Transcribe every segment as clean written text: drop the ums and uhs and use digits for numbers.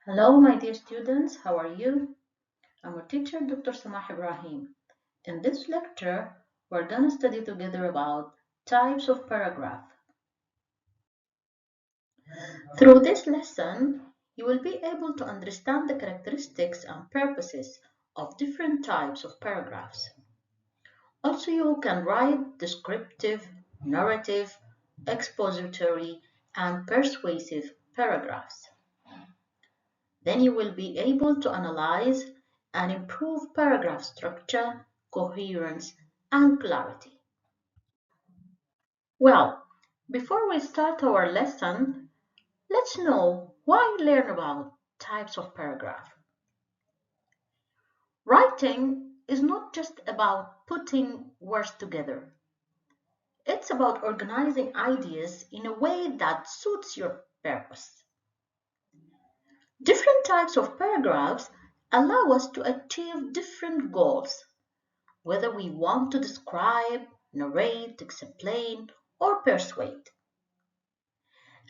Hello, my dear students, how are you? I'm your teacher, Dr. Samah Ibrahim. In this lecture, we're going to study together about types of paragraph. Through this lesson, you will be able to understand the characteristics and purposes of different types of paragraphs. Also, you can write descriptive, narrative, expository, and persuasive paragraphs. Then you will be able to analyze and improve paragraph structure, coherence, and clarity. Well, before we start our lesson, let's know why learn about types of paragraph. Writing is not just about putting words together. It's about organizing ideas in a way that suits your purpose. Different types of paragraphs allow us to achieve different goals, whether we want to describe, narrate, explain, or persuade.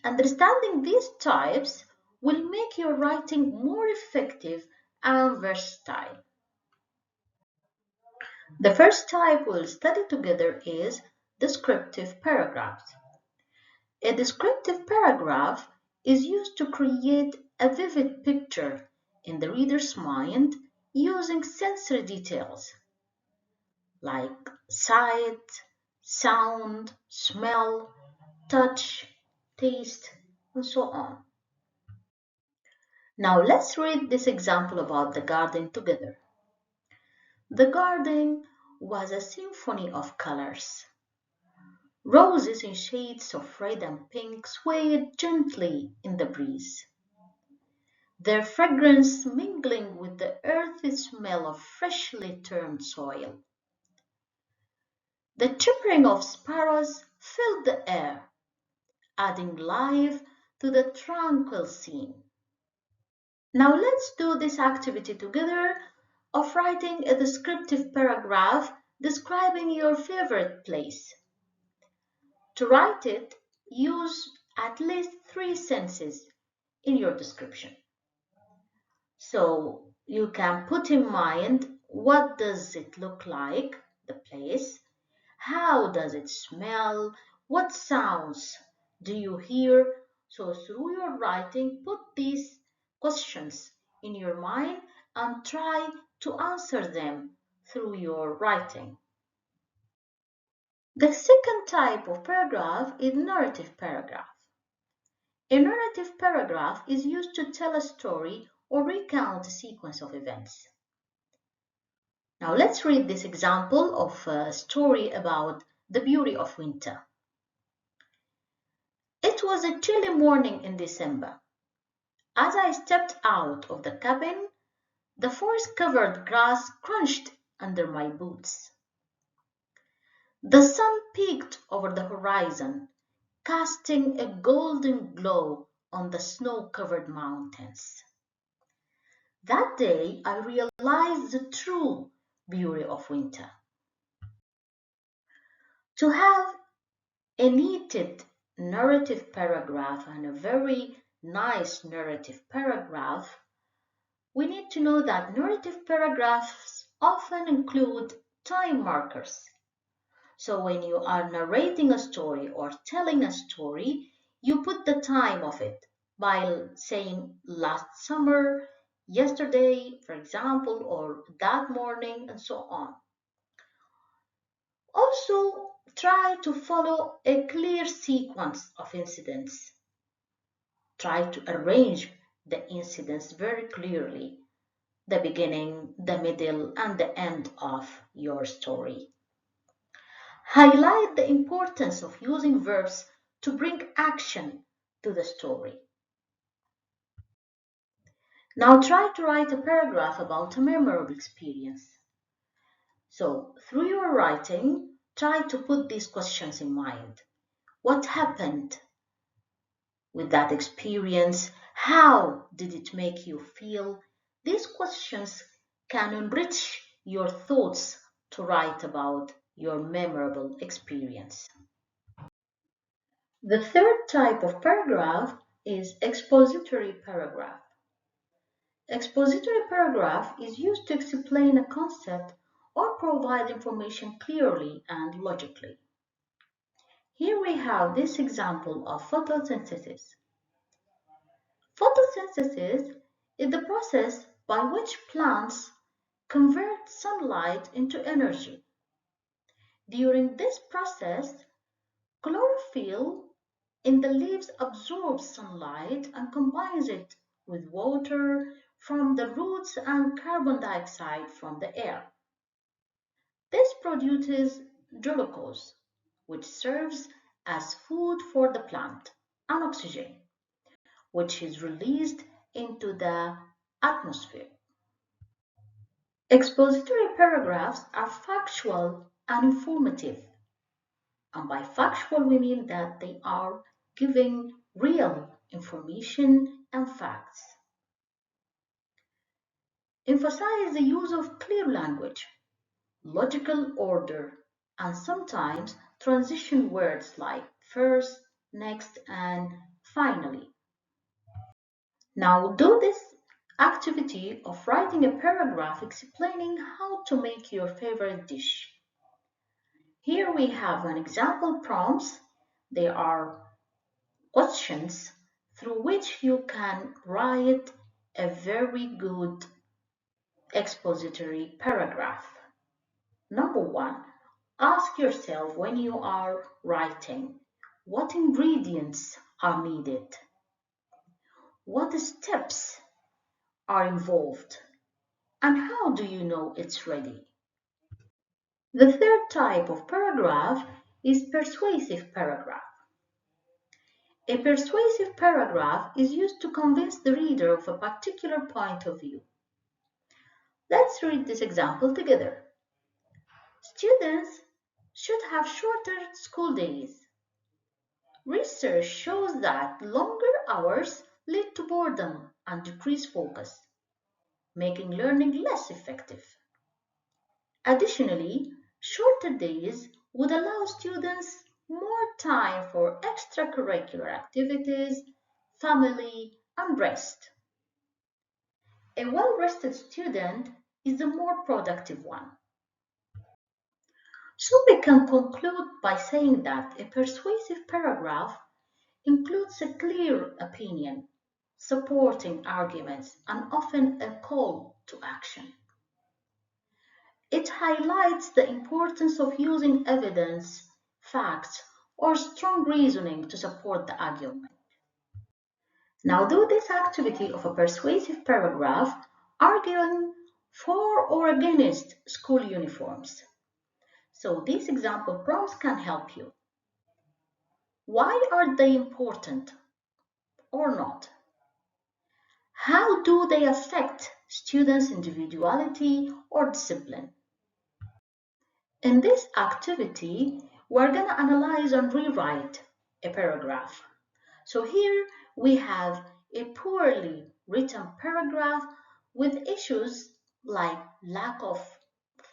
Understanding these types will make your writing more effective and versatile. The first type we'll study together is descriptive paragraphs. A descriptive paragraph is used to create a vivid picture in the reader's mind using sensory details like sight, sound, smell, touch, taste, and so on. Now let's read this example about the garden together. The garden was a symphony of colors. Roses in shades of red and pink swayed gently in the breeze, their fragrance mingling with the earthy smell of freshly turned soil. The chirping of sparrows filled the air, adding life to the tranquil scene. Now let's do this activity together of writing a descriptive paragraph describing your favorite place. To write it, use at least 3 sentences in your description. So you can put in mind what does it look like, the place, how does it smell, what sounds do you hear. So through your writing, put these questions in your mind and try to answer them through your writing. The second type of paragraph is narrative paragraph. A narrative paragraph is used to tell a story or recount a sequence of events. Now let's read this example of a story about the beauty of winter. It was a chilly morning in December. As I stepped out of the cabin, the forest-covered grass crunched under my boots. The sun peeked over the horizon, casting a golden glow on the snow-covered mountains. That day I realized the true beauty of winter. To have a neated narrative paragraph and a very nice narrative paragraph, we need to know that narrative paragraphs often include time markers. So when you are narrating a story or telling a story, you put the time of it by saying last summer, yesterday, for example, or that morning, and so on. Also, try to follow a clear sequence of incidents. Try to arrange the incidents very clearly, the beginning, the middle, and the end of your story. Highlight the importance of using verbs to bring action to the story. Now try to write a paragraph about a memorable experience. So, through your writing, try to put these questions in mind. What happened with that experience? How did it make you feel? These questions can enrich your thoughts to write about your memorable experience. The third type of paragraph is expository paragraph. Expository paragraph is used to explain a concept or provide information clearly and logically. Here we have this example of photosynthesis. Photosynthesis is the process by which plants convert sunlight into energy. During this process, chlorophyll in the leaves absorbs sunlight and combines it with water from the roots and carbon dioxide from the air. This produces glucose, which serves as food for the plant, and oxygen, which is released into the atmosphere. Expository paragraphs are factual and informative. And by factual, we mean that they are giving real information and facts. Emphasize the use of clear language, logical order, and sometimes transition words like first, next, and finally. Now do this activity of writing a paragraph explaining how to make your favorite dish. Here we have an example prompts. They are questions through which you can write a very good expository paragraph. Number one, ask yourself when you are writing, what ingredients are needed? What steps are involved? And how do you know it's ready? The third type of paragraph is persuasive paragraph. A persuasive paragraph is used to convince the reader of a particular point of view. Let's read this example together. Students should have shorter school days. Research shows that longer hours lead to boredom and decreased focus, making learning less effective. Additionally, shorter days would allow students more time for extracurricular activities, family, and rest. A well-rested student is the more productive one. So we can conclude by saying that a persuasive paragraph includes a clear opinion, supporting arguments, and often a call to action. It highlights the importance of using evidence, facts, or strong reasoning to support the argument. Now do this activity of a persuasive paragraph arguing for or against school uniforms. So these example prompts can help you. Why are they important or not? How do they affect students' individuality or discipline? In this activity, we're going to analyze and rewrite a paragraph. So here we have a poorly written paragraph with issues like lack of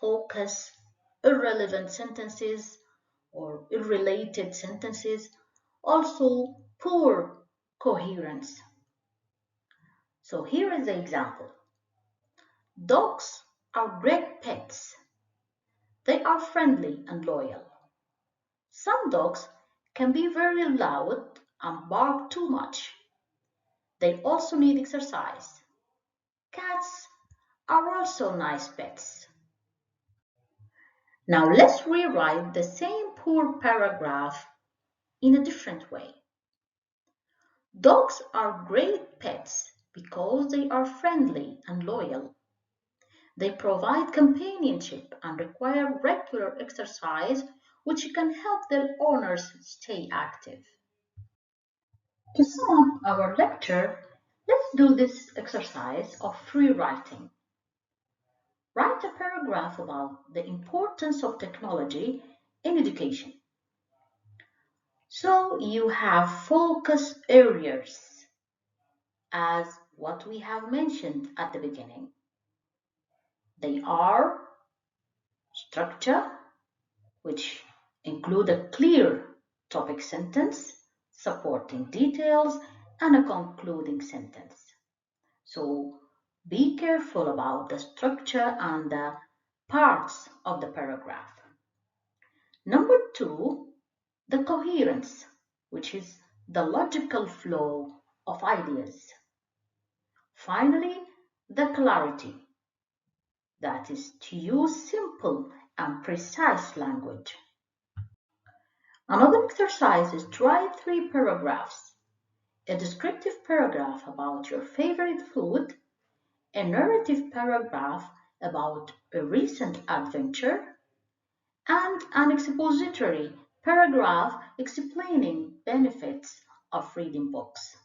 focus, irrelevant sentences, or irrelated sentences, also poor coherence. So here is the example. Dogs are great pets. They are friendly and loyal. Some dogs can be very loud and bark too much. They also need exercise. Cats are also nice pets. Now let's rewrite the same poor paragraph in a different way. Dogs are great pets because they are friendly and loyal. They provide companionship and require regular exercise, which can help their owners stay active. To sum up our lecture, let's do this exercise of free writing. Write a paragraph about the importance of technology in education. So you have focus areas as what we have mentioned at the beginning. They are structure, which include a clear topic sentence, supporting details, and a concluding sentence. So Be careful about the structure and the parts of the paragraph. Number 2, the coherence, which is the logical flow of ideas. Finally, the clarity, that is to use simple and precise language. Another exercise is to write 3 paragraphs. A descriptive paragraph about your favorite food, a narrative paragraph about a recent adventure, and an expository paragraph explaining benefits of reading books.